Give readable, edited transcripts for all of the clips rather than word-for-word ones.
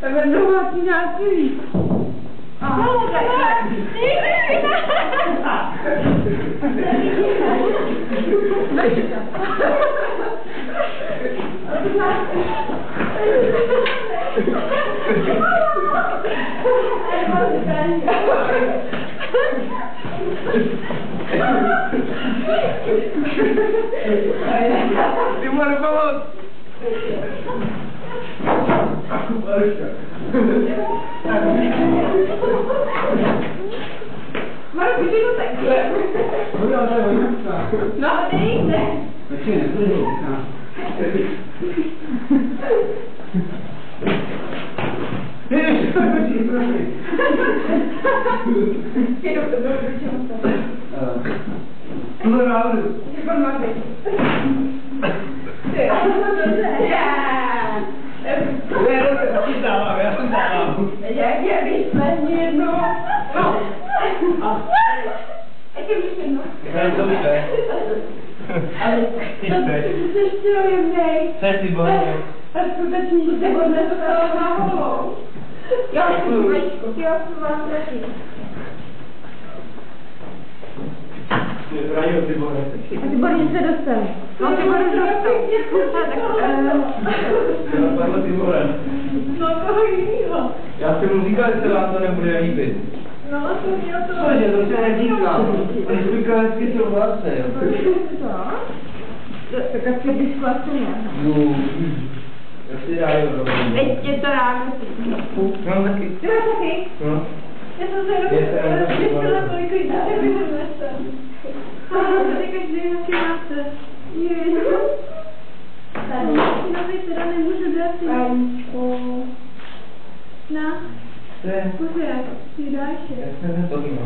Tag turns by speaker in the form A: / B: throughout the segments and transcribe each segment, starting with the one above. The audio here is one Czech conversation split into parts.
A: Tak druhá ti nějaký. No, tak.
B: Ty můžeš pomoct.
A: Maru, když jdu takhle. No, nejde.
B: Já jsem dávám.
A: Jak je výsledně jedno? No. Jak je výsledno?
B: To víte.
A: Ale to jsi čilojemnej.
B: Jsi ty bohu.
A: A skutečně se odnesl na hlavu. Jo, já jsem vás taky.
B: Ty
A: Borně se dostali. No, ty Borně se dostali. No, toho jinýho.
B: Já jsem mu říkal, že se vám to nebude líbit.
A: No, to měl to...
B: Cože, to se neříkám. Oni říkali, vždycky jsou vlasy, jo.
A: Co? Tak asi když vlastně
B: Jo. Já si rádi rovnou.
A: Teď je to ráno.
B: Mám taky.
A: Ty máš taky?
B: No.
A: Já jsem se jenom zjistila tolik lidí, že by to nesel. Tady každý taky máte. Tady teda nemůžu dát. Paničko. Na. Pořád, ty dáš je.
B: Já jsem to vím.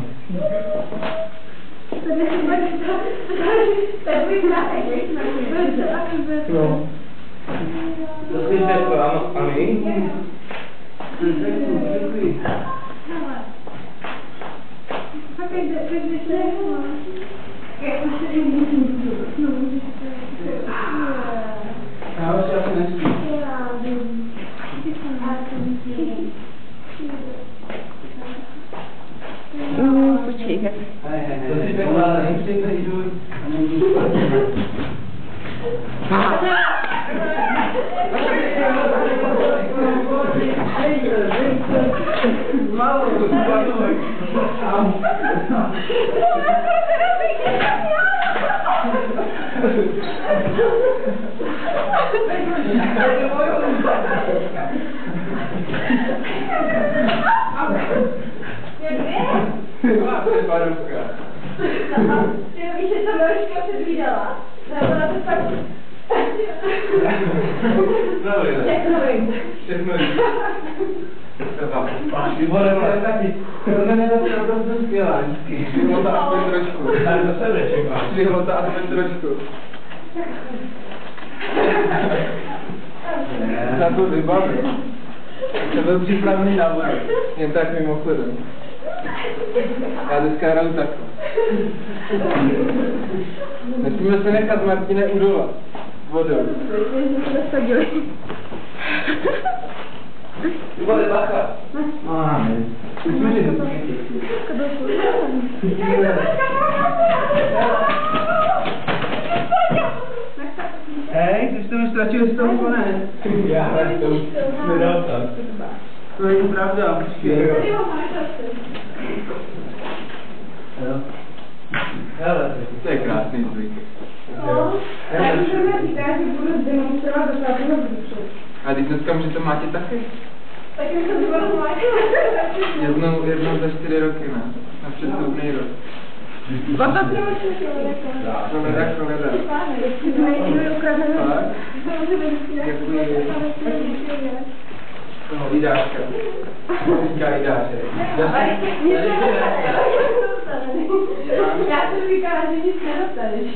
A: Tady si budeš tak vyprátek, víš,
B: No. To jsi řekla, a my? Děkuji.
A: A každý se řekla. Jak už se můžu.
B: Já už asi nespím.
A: Počkej.
B: To si řekla, jdu.
A: Víš, že to Mariška předvídala? Nebo na to tak... Všechno vím.
B: Výborem, ale taky. To mě to prostě skvělá, díky. Života aspoň trošku. Tak to se nečeká. Života aspoň trošku. Na to vybavit. Jsem byl připravený na vodu. Jen tak mimochodem. Já dneska hraju takhle. Nesmíme se nechat Martine udovat vodou. Vole, bacha. Máme. Hej, ty jsi to mi ztratil z toho konec. Já to nedal tam. To není pravda. Hele, to je krásný zvyk.
A: Já už jsem říká, že budu demonstrovat do svatého duše.
B: A teď dneska můžete máte taky?
A: Tak jsem se budu máte.
B: Jednou za 4 roky, ne? Na přestupný rok. Koleda. Idáška. Říká Idáše.
A: Já jsem říkala, že nic nedostaneš.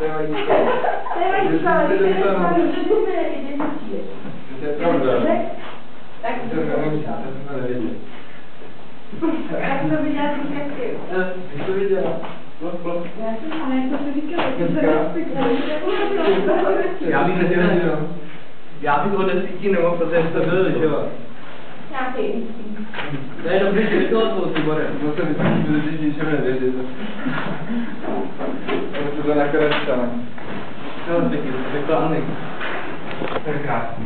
B: To je vajíčko.
A: To je vajíčko, ale když se dostanu, že to je identitě.
B: To je pravda.
A: Tak
B: To jsme nevěděli.
A: tak to viděla ty kasky.
B: Když to viděla.
A: Já jsem, ale jak to se říkala, to se
B: Dneska.
A: respektuje.
B: Já bych ho 10 nemohl, protože to byl, že jo?
A: Nějaký.
B: To je dobrý, že to jsou ty bore. No to myslím, že lidi ničeho nevědět. To to nakonec stane. No, taky, to je to Anik. To je krásný.